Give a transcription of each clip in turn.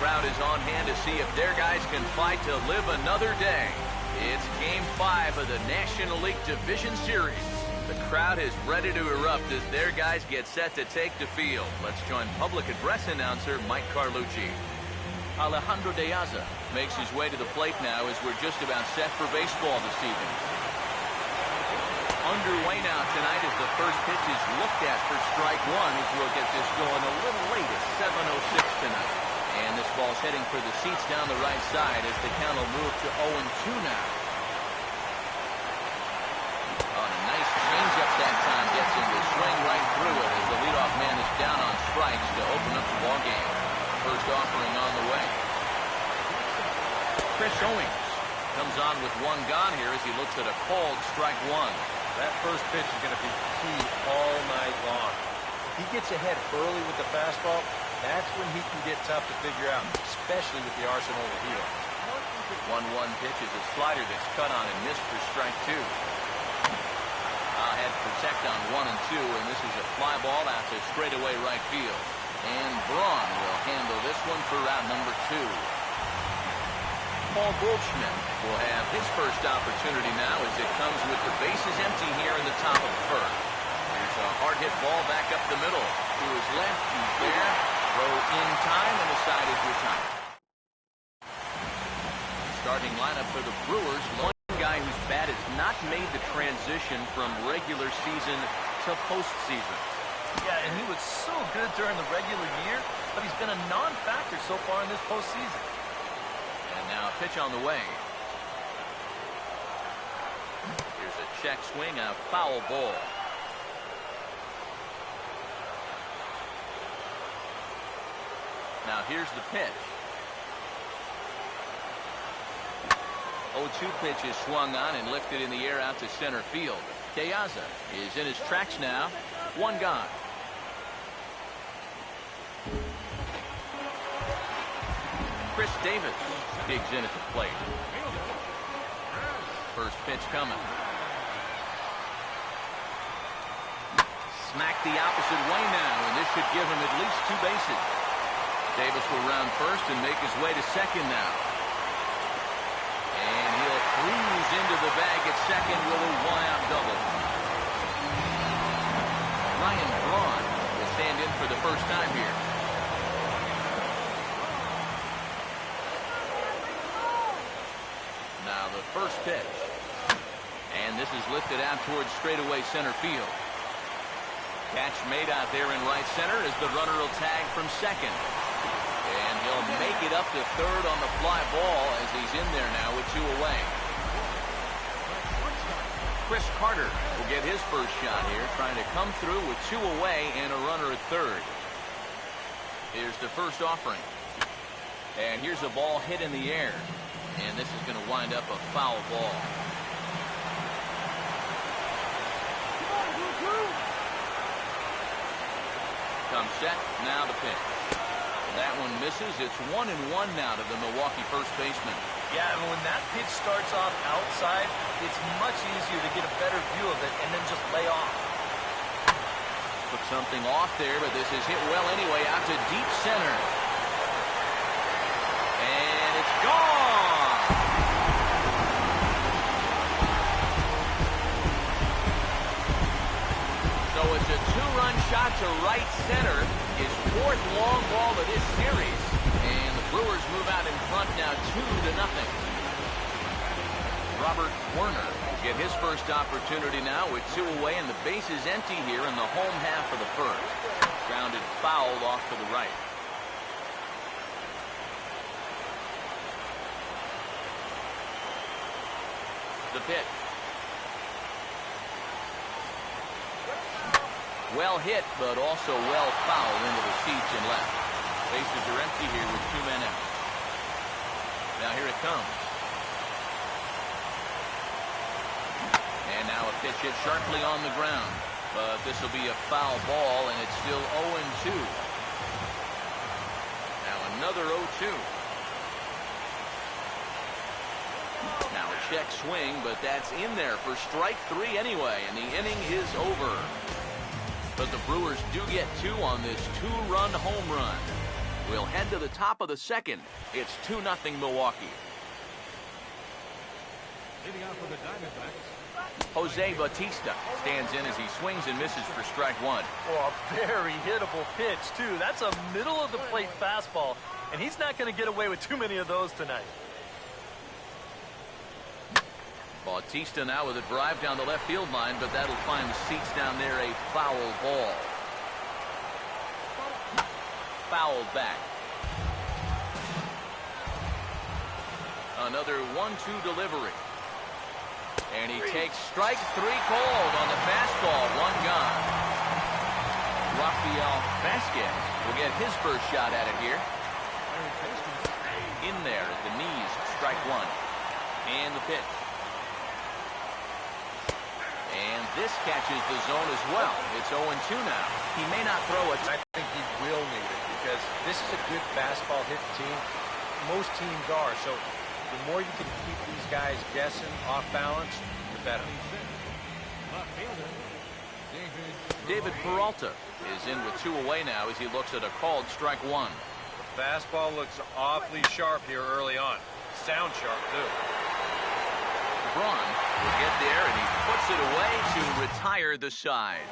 crowd is on hand to see if their guys can fight to live another day. It's Game 5 of the National League Division Series. The crowd is ready to erupt as their guys get set to take the field. Let's join public address announcer Mike Carlucci. Alejandro De Aza makes his way to the plate now as we're just about set for baseball this evening. Underway now tonight as the first pitch is looked at for strike one as we'll get this going a little late at 7:06 tonight. And this ball's heading for the seats down the right side as the count will move to 0-2 now. Oh, a nice changeup that time gets him to swing right through it as the leadoff man is down on strikes to open up the ball game. First offering on the way. Chris Owings comes on with one gone here as he looks at a called strike one. That first pitch is going to be key all night long. If he gets ahead early with the fastball, that's when he can get tough to figure out, especially with the arsenal that he has. 1-1 pitch is a slider that's cut on and missed for strike two. Had to protect on 1 and 2, and this is a fly ball out to straightaway right field. And Braun will handle this one for round number 2. Paul Goldschmidt will have his first opportunity now as it comes with the bases empty here in the top of the first. Here's a hard hit ball back up the middle. To his left, he's there. Throw in time, and the side is retired. Starting lineup for the Brewers. One guy whose bat has not made the transition from regular season to postseason. Yeah, and he was so good during the regular year, but he's been a non-factor so far in this postseason. And now a pitch on the way. Here's a check swing, a foul ball. Now here's the pitch. 0-2 pitch is swung on and lifted in the air out to center field. De Aza is in his tracks now. One gone. Chris Davis digs in at the plate. First pitch coming. Smacked the opposite way now, and this should give him at least 2 bases. Davis will round first and make his way to second now. And he'll cruise into the bag at second with a one-out double. Ryan Braun will stand in for the first time here. Now the first pitch. And this is lifted out towards straightaway center field. Catch made out there in right center as the runner will tag from second. And he'll make it up to third on the fly ball as he's in there now with 2 away. Chris Carter will get his first shot here, trying to come through with 2 away and a runner at third. Here's the first offering. And here's a ball hit in the air. And this is going to wind up a foul ball. Comes set, now the pitch. That one misses. It's 1-1 now to the Milwaukee first baseman. Yeah, and when that pitch starts off outside, it's much easier to get a better view of it and then just lay off. Put something off there, but this is hit well anyway out to deep center. And it's gone! So it's a 2-run shot to right center. His 4th long ball of this series. And the Brewers move out in front now 2-0. Robert Werner will get his first opportunity now with 2 away and the base is empty here in the home half of the first. Grounded foul off to the right. The pitch. Well hit, but also well fouled into the seats and left. Bases are empty here with 2 men out. Now here it comes. And now a pitch hit sharply on the ground. But this will be a foul ball, and it's still 0-2. Now another 0-2. Now a check swing, but that's in there for strike 3 anyway, and the inning is over. But the Brewers do get 2 on this 2-run home run. We'll head to the top of the second. It's 2-0 Milwaukee. Leading off for the Diamondbacks, Jose Bautista stands in as he swings and misses for strike one. Oh, a very hittable pitch, too. That's a middle-of-the-plate fastball, and he's not going to get away with too many of those tonight. Bautista now with a drive down the left field line, but that'll find the seats down there. A foul ball. Fouled back. Another 1-2 delivery. And he takes strike three called on the fastball. One gone. Rafael Vasquez will get his first shot at it here. In there at the knees, strike one. And the pitch. And this catches the zone as well. It's 0-2 now. He may not throw it. I think he will need it because this is a good fastball hit team. Most teams are. So the more you can keep these guys guessing off balance, the better. left fielder, David Peralta is in with 2 away now as he looks at a called strike one. The fastball looks awfully sharp here early on. Sound sharp, too. Braun will get there, and he puts it away to retire the side.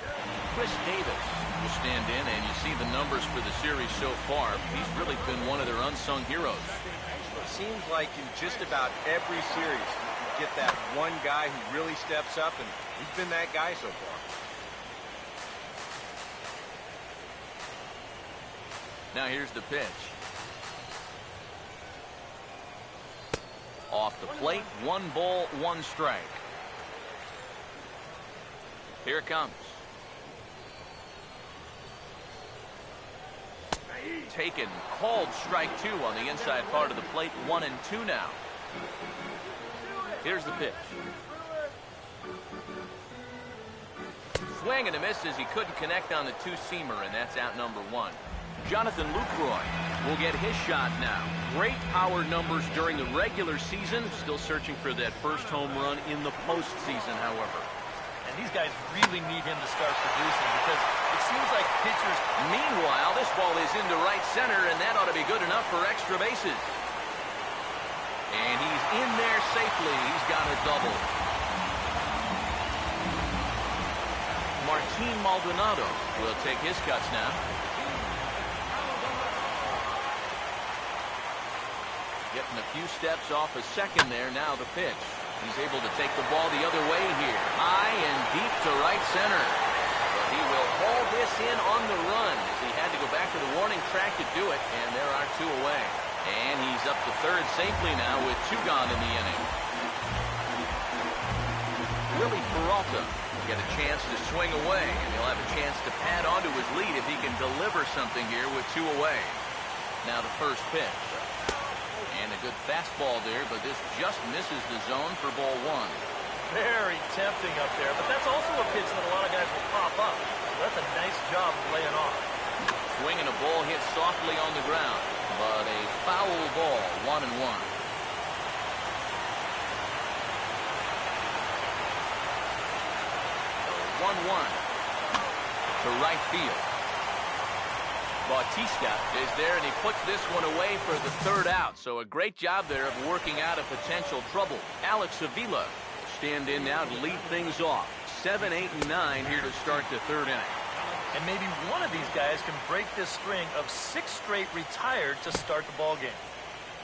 Chris Davis will stand in, and you see the numbers for the series so far. He's really been one of their unsung heroes. It seems like in just about every series, you get that one guy who really steps up, and he's been that guy so far. Now here's the pitch. Off the plate, 1 ball, 1 strike. Here it comes. Taken, called strike 2 on the inside part of the plate, 1-2 now. Here's the pitch. Swing and a miss as he couldn't connect on the 2-seamer, and that's out number 1. Jonathan Lucroy will get his shot now. Great power numbers during the regular season. Still searching for that first home run in the postseason, however. And these guys really need him to start producing because it seems like pitchers... Meanwhile, this ball is into right center, and that ought to be good enough for extra bases. And he's in there safely. He's got a double. Martin Maldonado will take his cuts now. Getting a few steps off a second there. Now the pitch. He's able to take the ball the other way here. High and deep to right center. But he will haul this in on the run. He had to go back to the warning track to do it, and there are 2 away. And he's up to third safely now with 2 gone in the inning. Willie Peralta will get a chance to swing away, and he'll have a chance to pad onto his lead if he can deliver something here with 2 away. Now the first pitch. And a good fastball there, but this just misses the zone for ball 1. Very tempting up there, but that's also a pitch that a lot of guys will pop up. So that's a nice job of laying off. Swing and a ball hit softly on the ground, but a foul ball, 1-1. 1-1 to right field. Bautista is there, and he puts this one away for the 3rd out. So a great job there of working out of potential trouble. Alex Avila stand in now to lead things off. 7, 8, and 9 here to start the 3rd inning. And maybe one of these guys can break this string of 6 straight retired to start the ball game.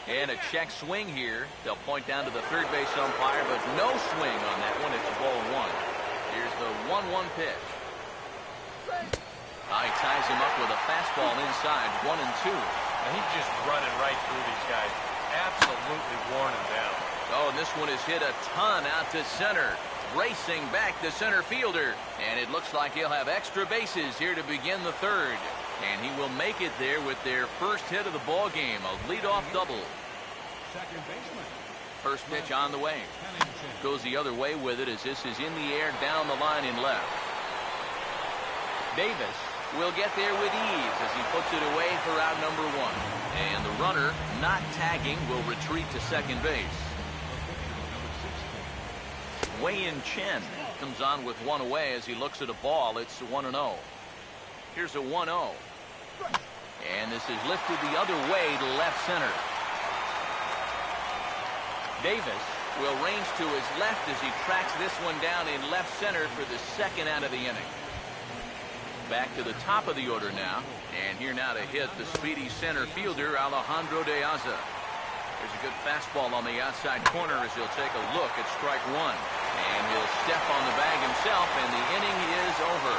And a check swing here. They'll point down to the third base umpire, but no swing on that one. It's ball 1. Here's the 1-1 pitch. He ties him up with a fastball inside, 1-2. And he's just running right through these guys. Absolutely worn them down. Oh, and this one is hit a ton out to center. Racing back the center fielder. And it looks like he'll have extra bases here to begin the 3rd. And he will make it there with their first hit of the ball game, a leadoff double. second baseman, First pitch on the way. Goes the other way with it as this is in the air down the line in left. Davis will get there with ease as he puts it away for out number 1. And the runner, not tagging, will retreat to second base. Wei-Yin Chen comes on with 1 away as he looks at a ball. It's 1-0. Here's a 1-0. And this is lifted the other way to left center. Davis will range to his left as he tracks this one down in left center for the second out of the inning. Back to the top of the order now. And here now to hit the speedy center fielder, Alejandro De Aza. There's a good fastball on the outside corner as he'll take a look at strike one. And he'll step on the bag himself, and the inning is over.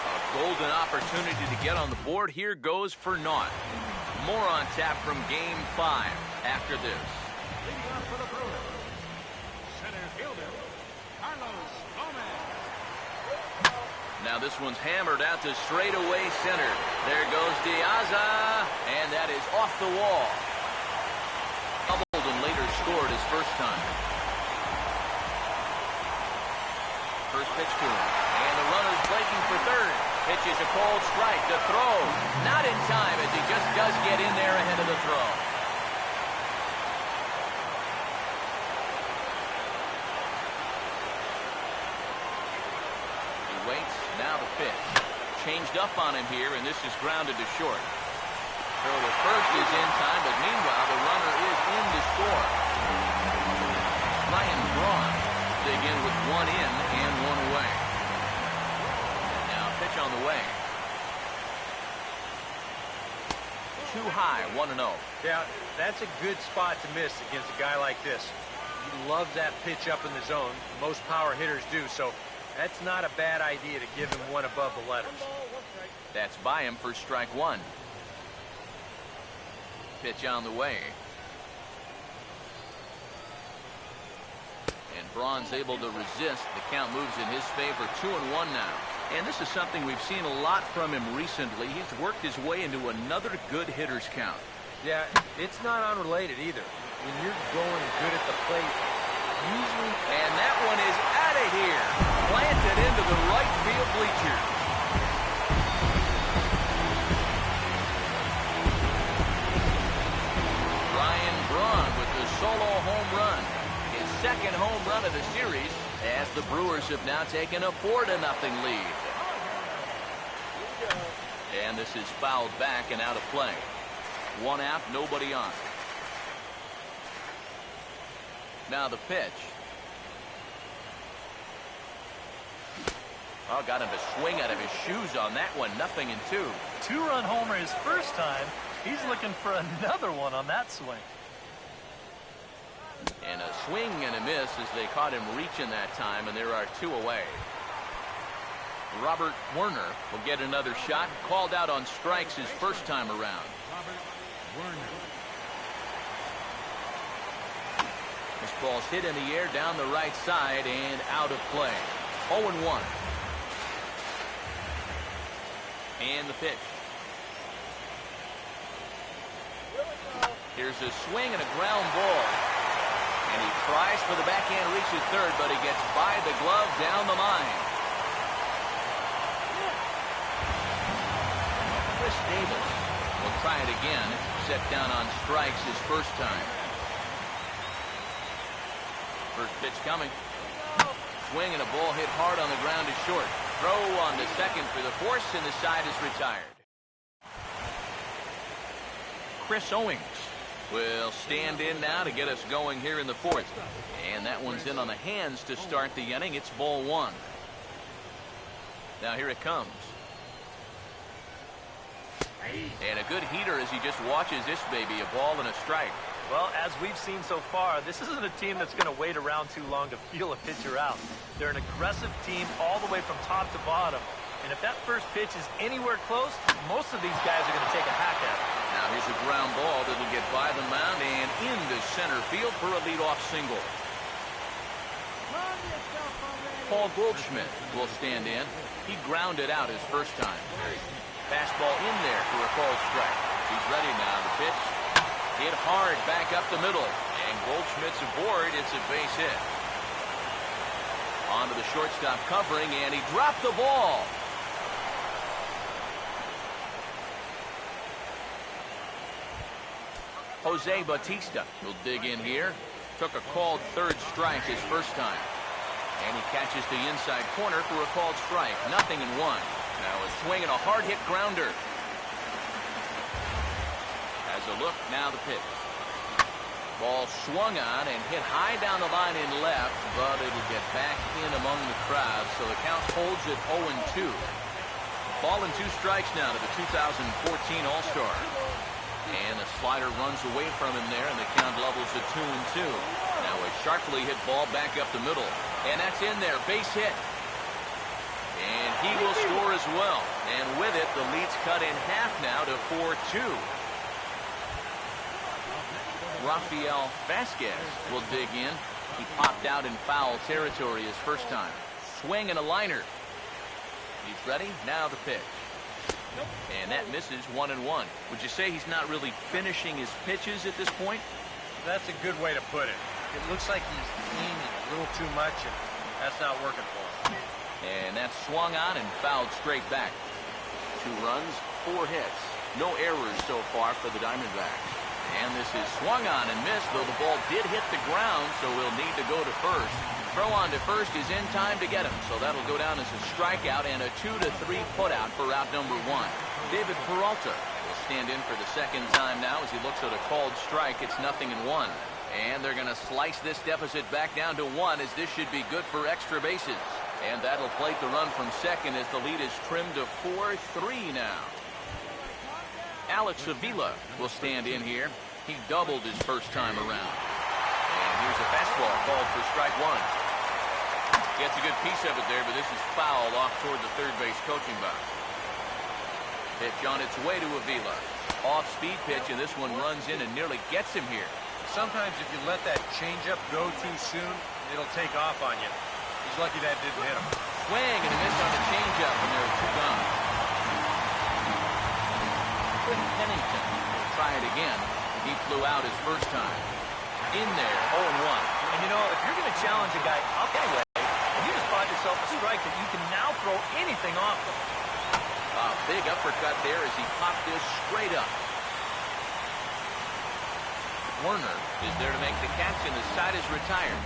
A golden opportunity to get on the board. Here goes for naught. More on tap from Game 5 after this. Leading off for the Brewers, center fielder, Carlos Gomez. Now this one's hammered out to straightaway center. There goes De Aza, and that is off the wall. Doubled and later scored his first time. First pitch to him, and the runner's breaking for third. Pitches a cold strike. The throw, not in time as he just does get in there ahead of the throw. He waits, now the pitch. Changed up on him here, and this is grounded to short. Throw to first is in time, but meanwhile the runner is in to score. Ryan Braun dig in with one in and one away. And now pitch on the way. Too high, 1-0. Yeah, that's a good spot to miss against a guy like this. He loves that pitch up in the zone. Most power hitters do, so that's not a bad idea to give him one above the letters. That's by him for strike one. Pitch on the way. And Braun's able to resist. The count moves in his favor, 2-1 now. And this is something we've seen a lot from him recently. He's worked his way into another good hitter's count. Yeah, it's not unrelated either. When you're going good at the plate, usually... And that one is out of here. Planted into the right field bleachers. Ryan Braun with the solo home run. His second home run of the series as the Brewers have now taken a 4-0 lead. And this is fouled back and out of play. One out, nobody on. Now the pitch. Oh, got him to swing out of his shoes on that one. 0-2. Two-run homer his first time. He's looking for another one on that swing. And a swing and a miss as they caught him reaching that time, and there are two away. Robert Werner will get another shot. Called out on strikes his first time around. Robert Werner. This ball's hit in the air down the right side and out of play. 0-1. And the pitch. Here's a swing and a ground ball. And he tries for the backhand reach at third, but he gets by the glove down the line. Chris Davis will try it again. Set down on strikes his first time. First pitch coming. Swing and a ball hit hard on the ground to short. Throw on the second for the force, and the side is retired. Chris Owings will stand in now to get us going here in the fourth. And that one's in on the hands to start the inning. It's ball one. Now here it comes. And a good heater as he just watches this baby, a ball and a strike. Well, as we've seen so far, this isn't a team that's going to wait around too long to feel a pitcher out. They're an aggressive team all the way from top to bottom. And if that first pitch is anywhere close, most of these guys are going to take a hack at it. Now here's a ground ball that'll get by the mound and into center field for a leadoff single. Paul Goldschmidt will stand in. He grounded out his first time. Fastball in there for a called strike. He's ready now. The pitch hit hard back up the middle. And Goldschmidt's aboard. It's a base hit. On to the shortstop covering, and he dropped the ball. Jose Bautista will dig in here. Took a called third strike his first time. And he catches the inside corner for a called strike. 0-1. Now a swing and a hard hit grounder. a look. Now the pitch. Ball swung on and hit high down the line in left, but it'll get back in among the crowd, so the count holds at 0-2. Ball and 2 strikes now to the 2014 All-Star. And the slider runs away from him there, and the count levels at 2-2. Now a sharply hit ball back up the middle, and that's in there, base hit. And he will score as well, and with it, the lead's cut in half now to 4-2. Rafael Vasquez will dig in. He popped out in foul territory his first time. Swing and a liner. He's ready. Now the pitch. And that misses 1-1. Would you say he's not really finishing his pitches at this point? That's a good way to put it. It looks like he's aiming a little too much, and that's not working for him. And that's swung on and fouled straight back. 2 runs, 4 hits. No errors so far for the Diamondbacks. And this is swung on and missed, though the ball did hit the ground, so we'll need to go to first. Throw on to first is in time to get him, so that'll go down as a strikeout and a 2-3 putout for out number 1. David Peralta will stand in for the second time now as he looks at a called strike. It's 0-1. And they're going to slice this deficit back down to 1, as this should be good for extra bases. And that'll plate the run from second as the lead is trimmed to 4-3 now. Alex Avila will stand in here. He doubled his first time around. And here's a fastball called for strike 1. Gets a good piece of it there, but this is foul off toward the third base coaching box. Pitch on its way to Avila. Off-speed pitch, and this one runs in and nearly gets him here. Sometimes if you let that changeup go too soon, it'll take off on you. He's lucky that didn't hit him. Swing and a miss on the changeup, and there are 2 gone. Quinn Pennington will try it again. He flew out his first time. In there, 0-1. And you know, if you're going to challenge a guy up anyway, you just bought yourself a strike that you can now throw anything off him. A big uppercut there as he popped this straight up. Werner is there to make the catch, and the side is retired.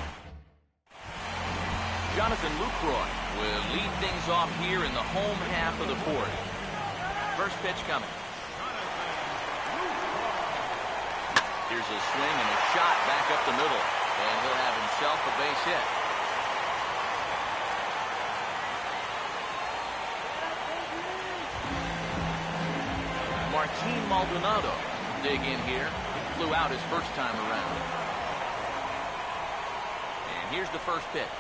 Jonathan Lucroy will lead things off here in the home half of the 4th. First pitch coming. Here's a swing and a shot back up the middle, and he'll have himself a base hit. Martin Maldonado dig in here. He flew out his first time around. And here's the first pitch.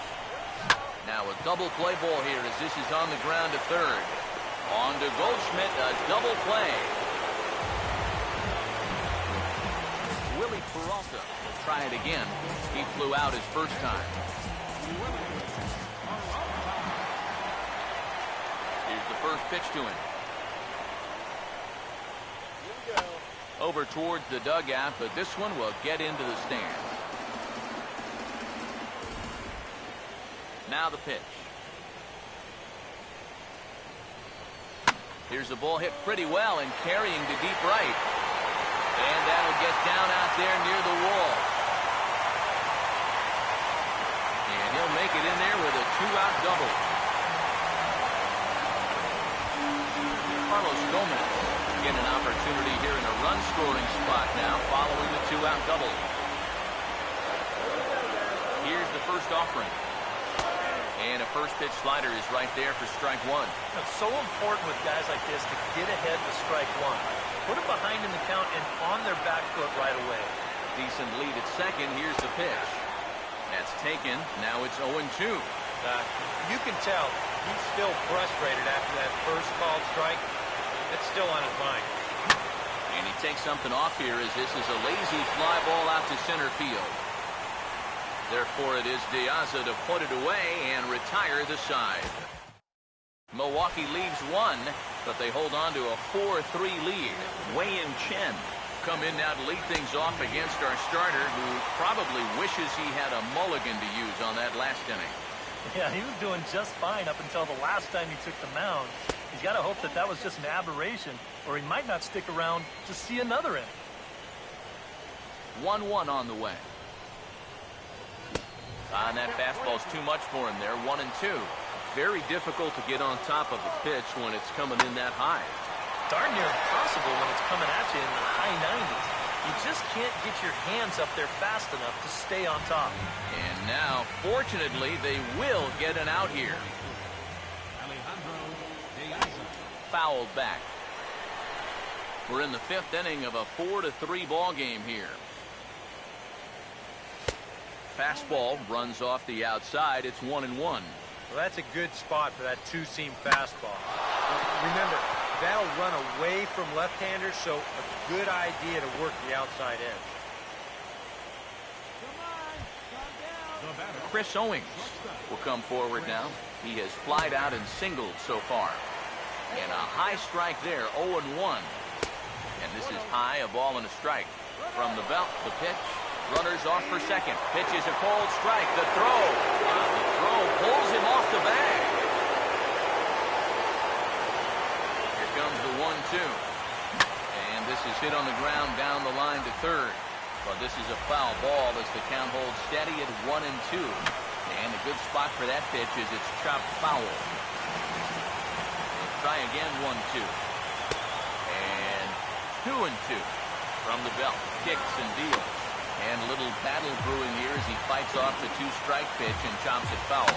Now a double play ball here as this is on the ground to third. On to Goldschmidt, a double play. Willie Peralta will try it again. He flew out his first time. Here's the first pitch to him. Over towards the dugout, but this one will get into the stands. Now the pitch. Here's the ball hit pretty well and carrying to deep right. And that'll get down out there near the wall. And he'll make it in there with a 2-out double. Carlos Gomez get an opportunity here in a run-scoring spot now following the 2-out double. Here's the first offering. And a first-pitch slider is right there for strike 1. It's so important with guys like this to get ahead to strike 1. Put them behind in the count and on their back foot right away. Decent lead at second. Here's the pitch. That's taken. Now it's 0-2. You can tell he's still frustrated after that first called strike. It's still on his mind. And he takes something off here as this is a lazy fly ball out to center field. Therefore, it is Diaza to put it away and retire the side. Milwaukee leaves 1, but they hold on to a 4-3 lead. Wei-Yin Chen come in now to lead things off against our starter, who probably wishes he had a mulligan to use on that last inning. Yeah, he was doing just fine up until the last time he took the mound. He's got to hope that that was just an aberration, or he might not stick around to see another inning. 1-1 on the way. And that fastball's too much for him there. 1-2. Very difficult to get on top of a pitch when it's coming in that high. darn near impossible when it's coming at you in the high 90s. You just can't get your hands up there fast enough to stay on top. And now, fortunately, they will get an out here. Fouled back. We're in the 5th inning of a 4-3 ball game here. Fastball runs off the outside. It's 1-1. Well, that's a good spot for that two-seam fastball. Remember, that'll run away from left-handers, so a good idea to work the outside edge. Chris Owings will come forward now. He has flied out and singled so far. And a high strike there, 0-1. And this is high, a ball and a strike. From the belt, the pitch. Runners off for second. Pitch is a cold strike. The throw. The throw pulls him off the bag. Here comes the 1-2. And this is hit on the ground down the line to third. But this is a foul ball as the count holds steady at 1-2. And a good spot for that pitch is it's chopped foul. We'll try again, 1-2. And 2-2 from the belt. Kicks and deals. And a little battle brewing here as he fights off the 2-strike pitch and chops it foul.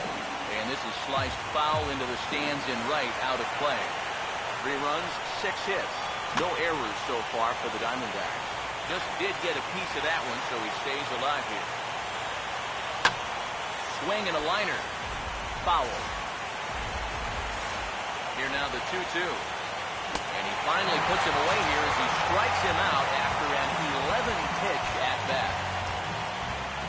And this is sliced foul into the stands in right, out of play. 3 runs, 6 hits. No errors so far for the Diamondbacks. Just did get a piece of that one, so he stays alive here. Swing and a liner. Foul. Here now the 2-2. And he finally puts him away here as he strikes him out after an 11-pitch at-bat.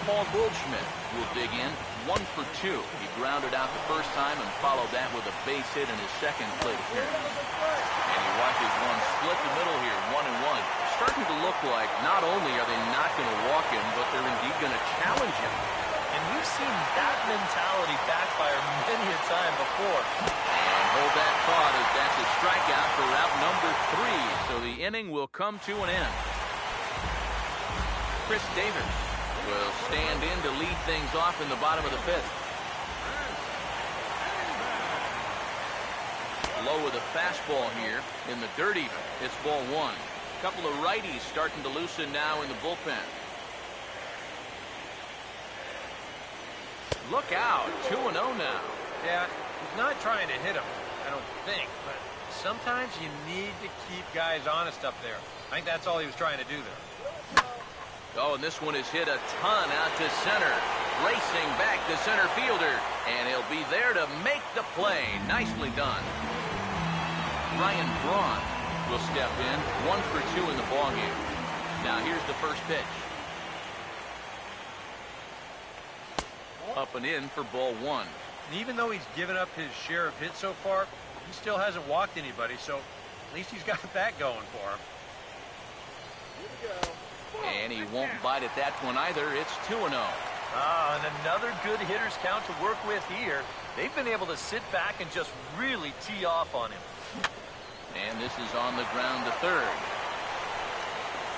Paul Goldschmidt will dig in, 1 for 2. He grounded out the first time and followed that with a base hit in his second plate appearance. And he watches one split the middle here, 1-1. Starting to look like not only are they not going to walk him, but they're indeed going to challenge him. And we've seen that mentality backfire many a time before. And hold that thought as that's a strikeout for out number 3. So the inning will come to an end. Chris Davis will stand in to lead things off in the bottom of the 5th. Low with a fastball here in the dirty. It's ball 1. Couple of righties starting to loosen now in the bullpen. Look out, 2-0 now. Yeah, he's not trying to hit him, I don't think, but sometimes you need to keep guys honest up there. I think that's all he was trying to do there. Oh, and this one is hit a ton out to center. Racing back the center fielder, and he'll be there to make the play. Nicely done. Ryan Braun will step in, 1 for 2 in the ballgame. Now here's the first pitch. Up and in for ball 1. And even though he's given up his share of hits so far, he still hasn't walked anybody, so at least he's got that going for him. And he won't bite at that one either. It's 2-0. Ah, and another good hitter's count to work with here. They've been able to sit back and just really tee off on him. And this is on the ground to third.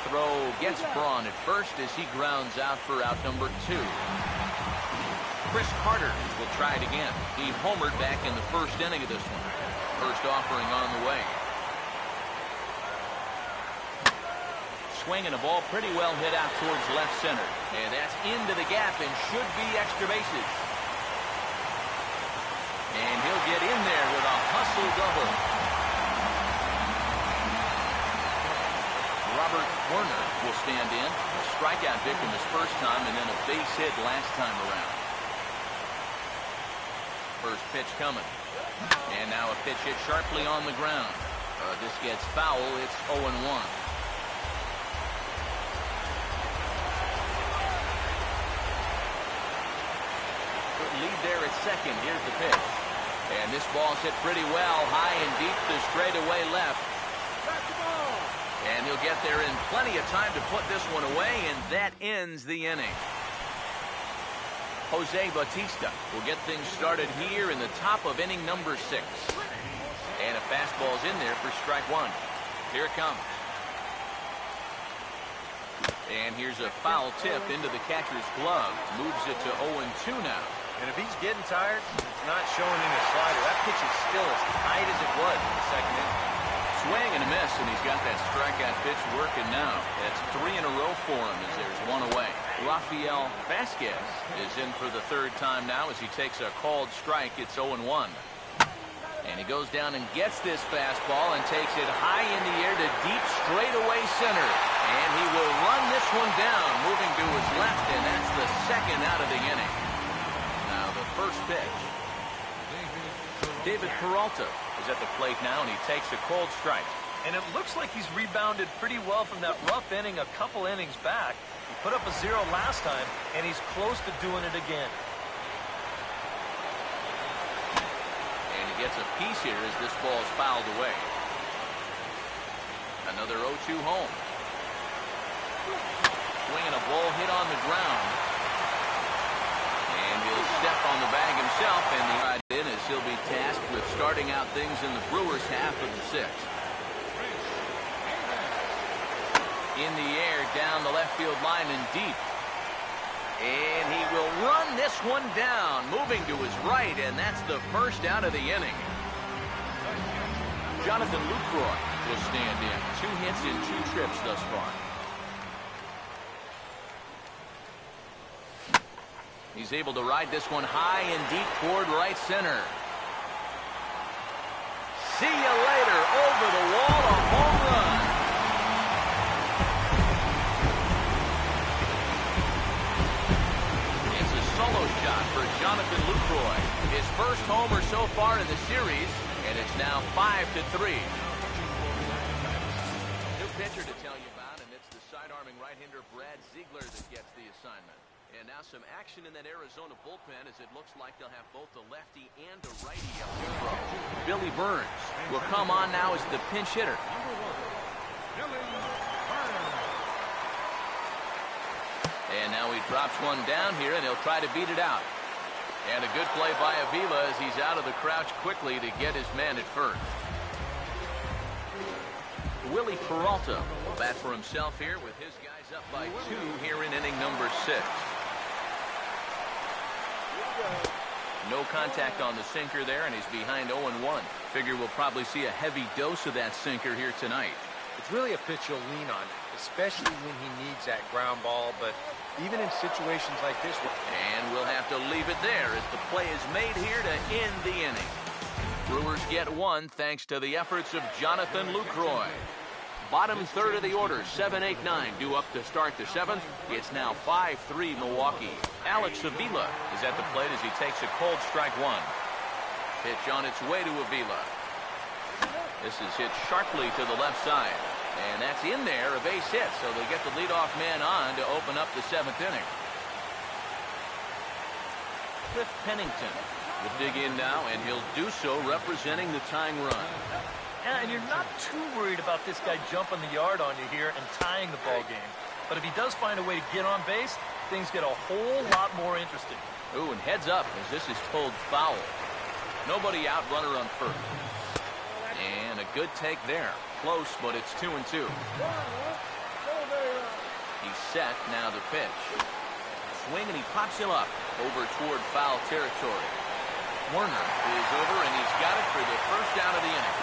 Throw gets Braun at first as he grounds out for out number 2. Chris Carter will try it again. He homered back in the first inning of this one. First offering on the way. Swinging a ball pretty well hit out towards left center. And that's into the gap and should be extra bases. And he'll get in there with a hustle double. Robert Werner will stand in. A strikeout victim his first time and then a base hit last time around. First pitch coming. And now a pitch hit sharply on the ground. This gets foul. It's 0-1. Good lead there at second. Here's the pitch. And this ball's hit pretty well. High and deep to straightaway left. And he'll get there in plenty of time to put this one away, and that ends the inning. Jose Bautista will get things started here in the top of inning number 6. And a fastball's in there for strike 1. Here it comes. And here's a foul tip into the catcher's glove. Moves it to 0-2 now. And if he's getting tired, it's not showing in his slider. That pitch is still as tight as it was in the second inning. swing and a miss, and he's got that strikeout pitch working now. That's 3 in a row for him as there's one away. Rafael Vasquez is in for the third time now as he takes a called strike. It's 0-1. And he goes down and gets this fastball and takes it high in the air to deep straightaway center. And he will run this one down, moving to his left, and that's the second out of the inning. Now the first pitch. David Peralta is at the plate now, and he takes a cold strike. And it looks like he's rebounded pretty well from that rough inning a couple innings back. He put up a 0 last time, and he's close to doing it again. And he gets a piece here as this ball is fouled away. Another 0-2 home. Swinging a ball hit on the ground. And he'll step on the bag himself, and the ride in as he'll be tasked with starting out things in the Brewers' half of the sixth. In the air, down the left field line and deep. And he will run this one down, moving to his right, and that's the first out of the inning. Jonathan Lucroy will stand in. 2 hits in 2 trips thus far. He's able to ride this one high and deep toward right center. See you later. Over the wall, a home run. It's a solo shot for Jonathan Lucroy. His first homer so far in the series, and it's now 5-3. New pitcher to tell you about, and it's the side-arming right-hander Brad Ziegler that gets the assignment. And now some action in that Arizona bullpen as it looks like they'll have both the lefty and the righty up to throw. Billy Burns will come on now as the pinch hitter. And now he drops one down here, and he'll try to beat it out. And a good play by Avila as he's out of the crouch quickly to get his man at first. Willie Peralta will bat for himself here with his guys up by 2 here in inning number 6. No contact on the sinker there, and he's behind 0-1. Figure we'll probably see a heavy dose of that sinker here tonight. It's really a pitch you'll lean on, especially when he needs that ground ball, but even in situations like this one. And we'll have to leave it there as the play is made here to end the inning. Brewers get 1 thanks to the efforts of Jonathan Lucroy. Bottom third of the order, 7-8-9 due up to start the 7th. It's now 5-3 Milwaukee. Alex Avila is at the plate as he takes a cold strike 1. Pitch on its way to Avila. This is hit sharply to the left side. And that's in there, a base hit, so they get the leadoff man on to open up the 7th inning. Cliff Pennington will dig in now, and he'll do so representing the tying run. And you're not too worried about this guy jumping the yard on you here and tying the ball game. But if he does find a way to get on base, things get a whole lot more interesting. Ooh, and heads up as this is pulled foul. Nobody out, runner on first. And a good take there. Close, but it's 2-2. He's set, now the pitch. Swing, and he pops him up over toward foul territory. Werner is over, and he's got it for the first out of the inning.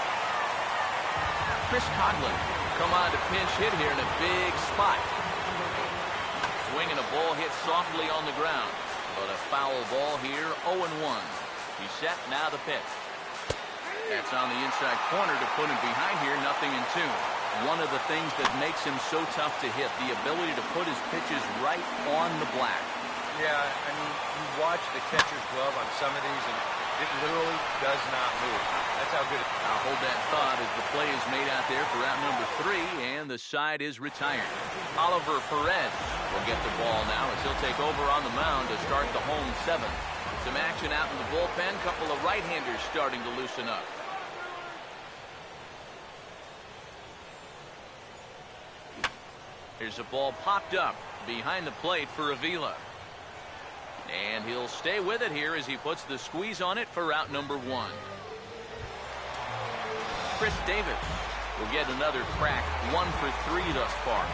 Chris Coghlan come on to pinch hit here in a big spot. Swinging a ball hit softly on the ground. But a foul ball here, 0-1. He's set, now the pitch. That's on the inside corner to put him behind here, 0-2. One of the things that makes him so tough to hit, the ability to put his pitches right on the black. Yeah, I mean, you watch the catcher's glove on some of these, and it literally does not move. That's how good it is. I'll hold that thought as the play is made out there for out number 3, and the side is retired. Oliver Perez will get the ball now as he'll take over on the mound to start the home 7th. Some action out in the bullpen, couple of right-handers starting to loosen up. Here's a ball popped up behind the plate for Avila. And he'll stay with it here as he puts the squeeze on it for out number 1. Chris Davis will get another crack, 1 for 3 thus far.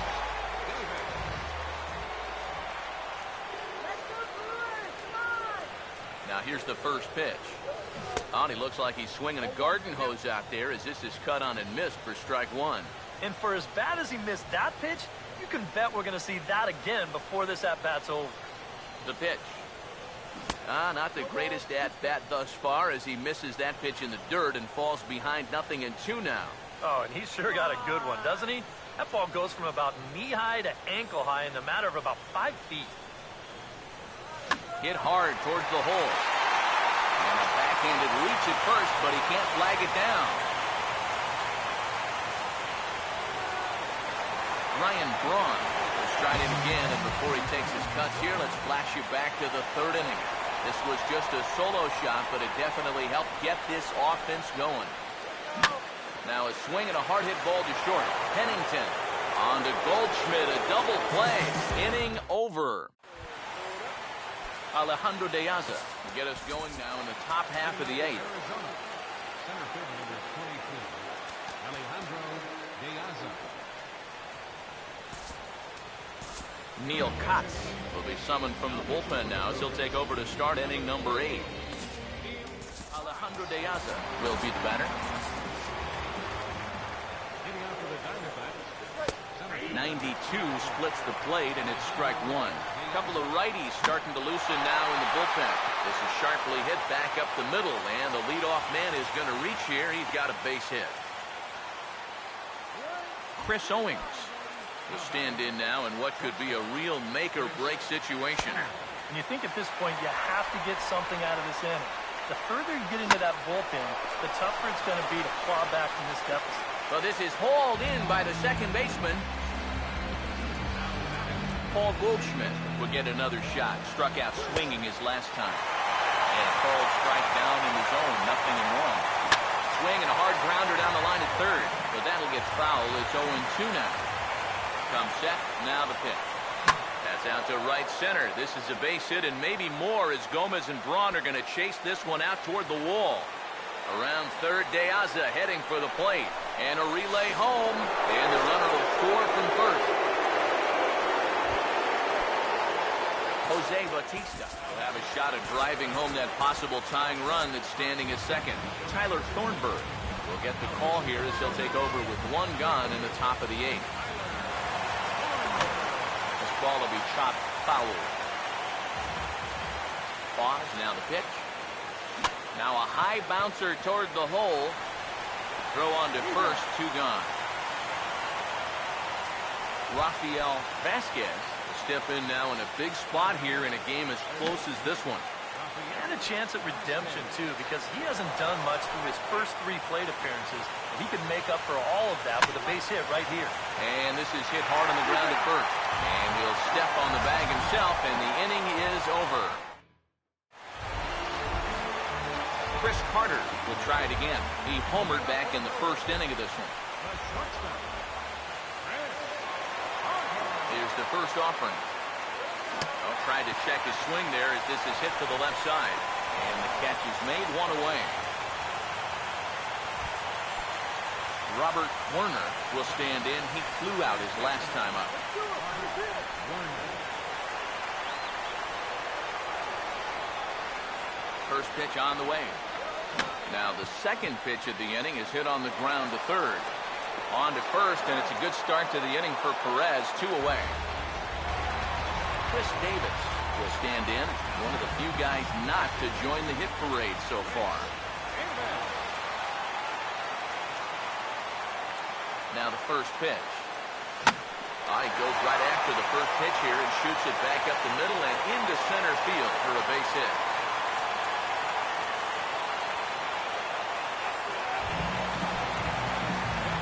Now Here's the first pitch. And he looks like he's swinging a garden hose out there as this is cut on and missed for strike one. And for as bad as he missed that pitch, you can bet we're going to see that again before this at-bat's over. The pitch. Not the greatest at-bat thus far as he misses that pitch in the dirt and falls behind 0-2 now. Oh, and he's sure got a good one, doesn't he? That ball goes from about knee-high to ankle-high in the matter of about 5 feet. Hit hard towards the hole. And a backhanded reach at first, but he can't flag it down. Ryan Braun will stride in again, and before he takes his cuts here, let's flash you back to the third inning. This was just a solo shot, but it definitely helped get this offense going. Now a swing and a hard hit ball to short. Pennington on to Goldschmidt, a double play. Inning over. Alejandro De Aza will get us going now in the top half of the eighth. Arizona. Center fielder number 22, Alejandro De Aza. Neil Kotz will be summoned from the bullpen now as he'll take over to start inning number 8. Alejandro De Aza will be the batter. Hitting out for the Diamondbacks. 92 splits the plate, and it's strike one. A couple of righties starting to loosen now in the bullpen. This is sharply hit back up the middle, and the leadoff man is going to reach here. He's got a base hit. Chris Owings will stand in now in what could be a real make-or-break situation. And you think at this point you have to get something out of this inning. The further you get into that bullpen, the tougher it's going to be to claw back from this deficit. Well, this is hauled in by the second baseman. Paul Goldschmidt will get another shot. Struck out swinging his last time. And a called strike down in the zone. 0-1. Swing and a hard grounder down the line at third. But that'll get foul. It's 0-2 now. Comes set. Now the pitch. That's out to right center. This is a base hit and maybe more as Gomez and Braun are going to chase this one out toward the wall. Around third, De Aza heading for the plate. And a relay home. And the runner will score from first. Jose Bautista will have a shot at driving home that possible tying run that's standing at second. Tyler Thornburg will get the call here as he'll take over with one gone in the top of the eighth. This ball will be chopped foul. Pause, now the pitch. Now a high bouncer toward the hole. Throw on to first, 2 gone. Rafael Vasquez step in now in a big spot here in a game as close as this one. And a chance at redemption, too, because he hasn't done much through his first 3 plate appearances. He could make up for all of that with a base hit right here. And this is hit hard on the ground at first. And he'll step on the bag himself, and the inning is over. Chris Carter will try it again. He homered back in the first inning of this one. The shortstop, Here's the first offering. Tried to check his swing there as this is hit to the left side. And the catch is made, 1 away. Robert Werner will stand in. He flew out his last time up. First pitch on the way. Now the second pitch of the inning is hit on the ground to third. On to first, and it's a good start to the inning for Perez, 2 away. Chris Davis will stand in, one of the few guys not to join the hit parade so far. Now the first pitch. He goes right after the first pitch here and shoots it back up the middle and into center field for a base hit.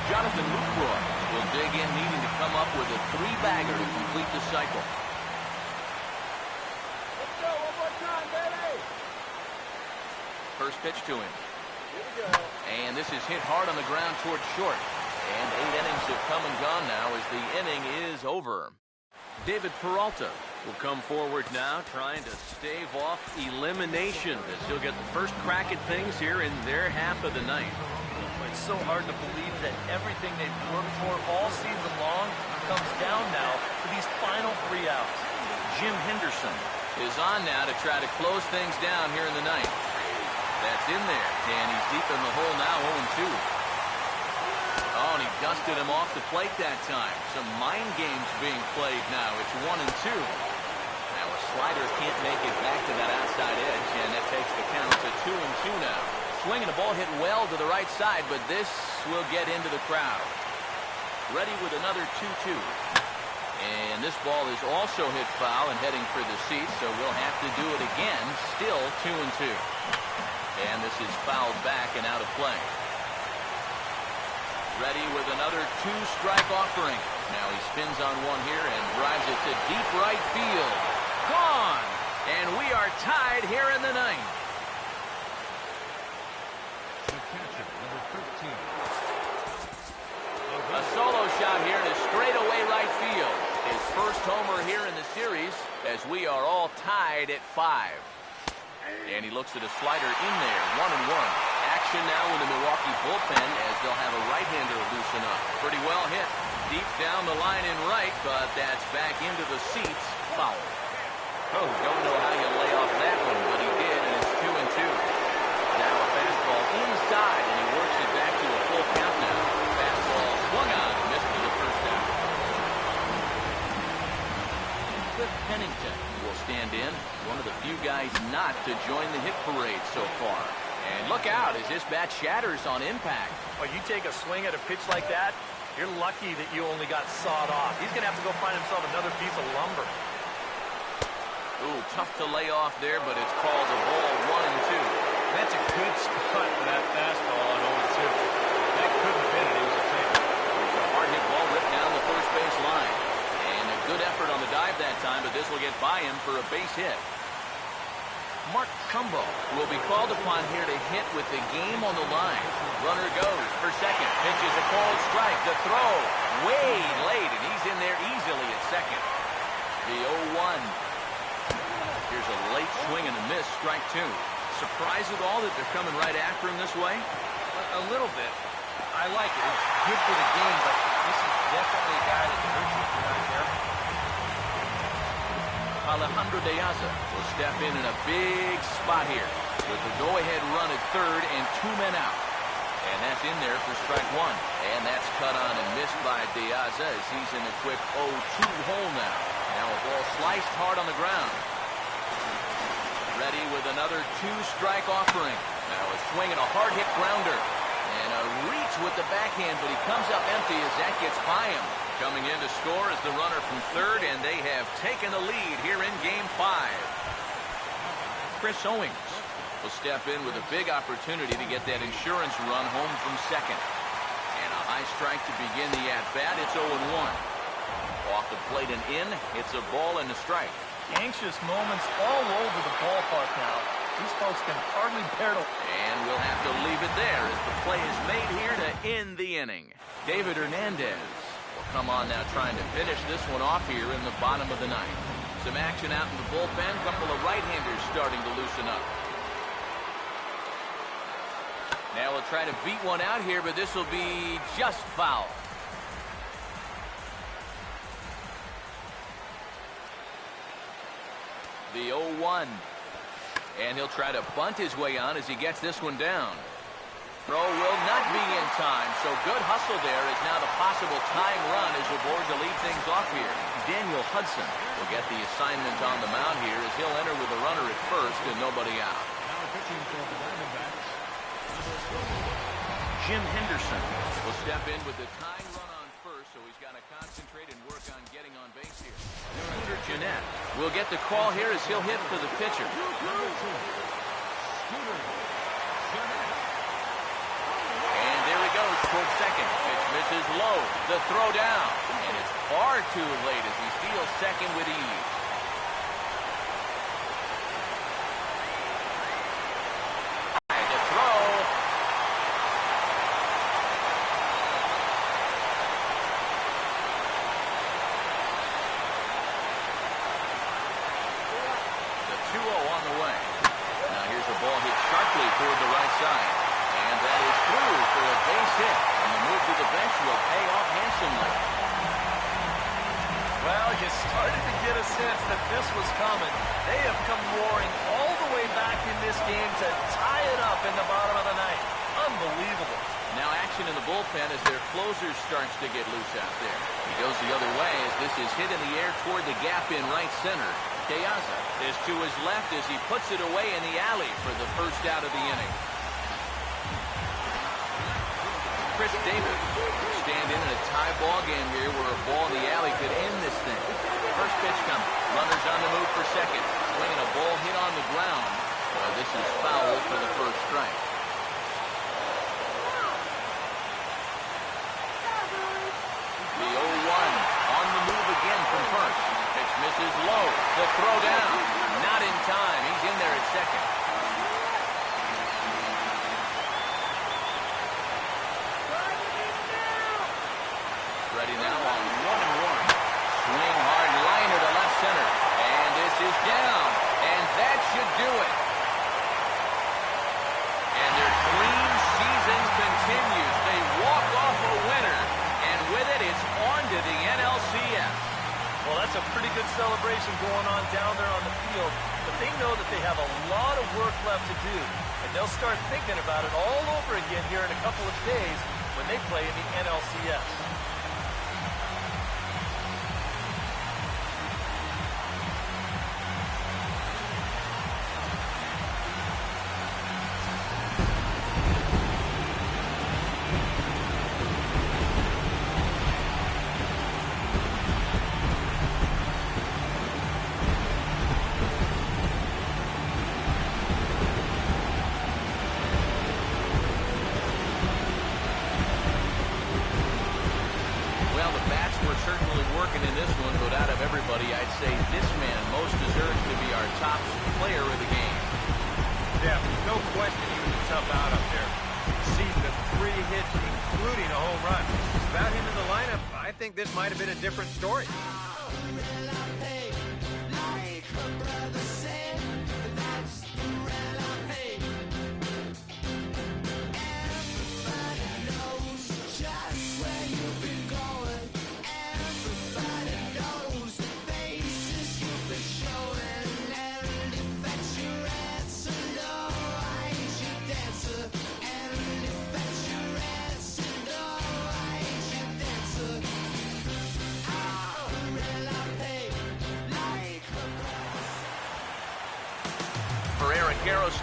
Jonathan Lucroy will dig in, needing to come up with a 3-bagger to complete the cycle. Let's go, one more time, baby. First pitch to him. Here we go. And this is hit hard on the ground toward short. And 8 innings have come and gone now as the inning is over. David Peralta will come forward now, trying to stave off elimination as he'll get the first crack at things here in their half of the ninth. It's so hard to believe that everything they've worked for all season long comes down now to these final 3 outs. Jim Henderson is on now to try to close things down here in the ninth. That's in there, and he's deep in the hole now, 0-2. Oh, and he dusted him off the plate that time. Some mind games being played now. It's 1-2. Now a slider can't make it back to that outside edge, and that takes the count to 2-2 now. Swinging the ball hit well to the right side, but this will get into the crowd. Ready with another 2-2. And this ball is also hit foul and heading for the seats, so we'll have to do it again. Still 2-2. And this is fouled back and out of play. Ready with another two-strike offering. Now he spins on one here and drives it to deep right field. Gone! And we are tied here in the ninth. The catcher, number 13. A solo shot here to straightaway right field. His first homer here in the series as we are all tied at 5. And he looks at a slider in there, 1-1. Action now in the Milwaukee bullpen as they'll have a right-hander loosen up. Pretty well hit. Deep down the line in right, but that's back into the seats. Foul. Oh, don't know how you lay off that one, but he did, and it's 2-2. Now a fastball inside, and he works it back to a full count now. Fastball swung on and missed for the first down. Cliff Pennington will stand in. One of the few guys not to join the hit parade so far. And look out as this bat shatters on impact. Well, you take a swing at a pitch like that, you're lucky that you only got sawed off. He's going to have to go find himself another piece of lumber. Ooh, tough to lay off there, but it's called a ball 1-2. That's a good spot for that fastball on 0-2. That couldn't have been an easy take. It's a hard hit ball ripped down the first base line. And a good effort on the dive that time, but this will get by him for a base hit. Mark Trumbo will be called upon here to hit with the game on the line. Runner goes for second. Pitches a cold strike. The throw way late, and he's in there easily at second. The 0-1. Here's a late swing and a miss. Strike 2. Surprised at all that they're coming right after him this way? A little bit. I like it. It's good for the game, but this is definitely a guy that can hurt you if you're not careful. Alejandro De Aza will step in a big spot here with the go-ahead run at third and 2 men out. And that's in there for strike 1. And that's cut on and missed by De Aza as he's in a quick 0-2 hole now. Now a ball sliced hard on the ground. Ready with another two-strike offering. Now a swing and a hard-hit grounder. And a reach with the backhand, but he comes up empty as that gets by him. Coming in to score is the runner from third, and they have taken the lead here in Game 5. Chris Owings will step in with a big opportunity to get that insurance run home from second. And a high strike to begin the at-bat. It's 0-1. Off the plate and in, it's a ball and a strike. Anxious moments all over the ballpark now. These folks can hardly bear to... And we'll have to leave it there as the play is made here to end the inning. David Hernandez will come on now trying to finish this one off here in the bottom of the ninth. Some action out in the bullpen. Couple of right-handers starting to loosen up. Now we'll try to beat one out here, but this will be just foul. The 0-1. And he'll try to bunt his way on as he gets this one down. Throw will not be in time, so good hustle there is now the possible tying run as aboard to lead things off here. Daniel Hudson will get the assignment on the mound here as he'll enter with a runner at first and nobody out. Now pitching for the Diamondbacks. Jim Henderson will step in with the tying run on first, so he's got to concentrate and work on getting on base here. Scooter Gennett will get the call here as he'll hit for the pitcher. Number 2, Scooter Gennett. And there he goes towards second. Pitch misses low. The throw down. And it's far too late as he steals second with ease. The throw. The 2-0 on the way. Now here's a ball hit sharply toward the right side. And that is through for a base hit. And the move to the bench will pay off handsomely. Well, you started to get a sense that this was coming. They have come roaring all the way back in this game to tie it up in the bottom of the ninth. Unbelievable. Now action in the bullpen as their closer starts to get loose out there. He goes the other way as this is hit in the air toward the gap in right center. Keaza is to his left as he puts it away in the alley for the first out of the inning. Chris Davis stand in a tie ball game here where a ball in the alley could end this thing. First pitch coming. Runners on the move for second. Swinging a ball hit on the ground. Well, this is foul for the first strike. The 0-1 on the move again from first. Pitch misses low. The throw down. Not in time. He's in there at second. Ready now on 1-1. Swing hard liner to left center. And this is down. And that should do it. And their clean season continues. They walk off a winner. And with it, it's on to the NLCS. Well, that's a pretty good celebration going on down there on the field. But they know that they have a lot of work left to do. And they'll start thinking about it all over again here in a couple of days when they play in the NLCS. In this one, but out of everybody, I'd say this man most deserves to be our top player of the game. Yeah, no question he was a tough out up there. Season of 3 hits, including a home run. Without him in the lineup, I think this might have been a different story.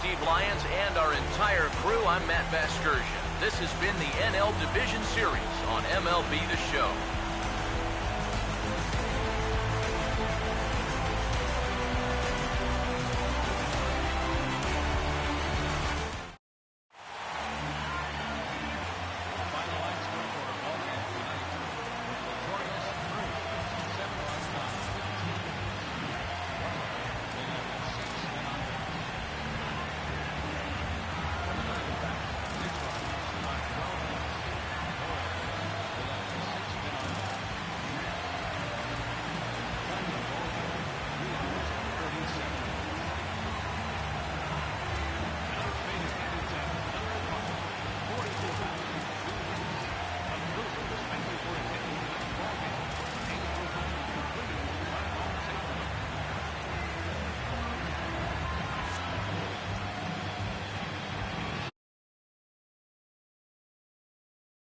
Steve Lyons, and our entire crew, I'm Matt Vasgersian. This has been the NL Division Series on MLB The Show.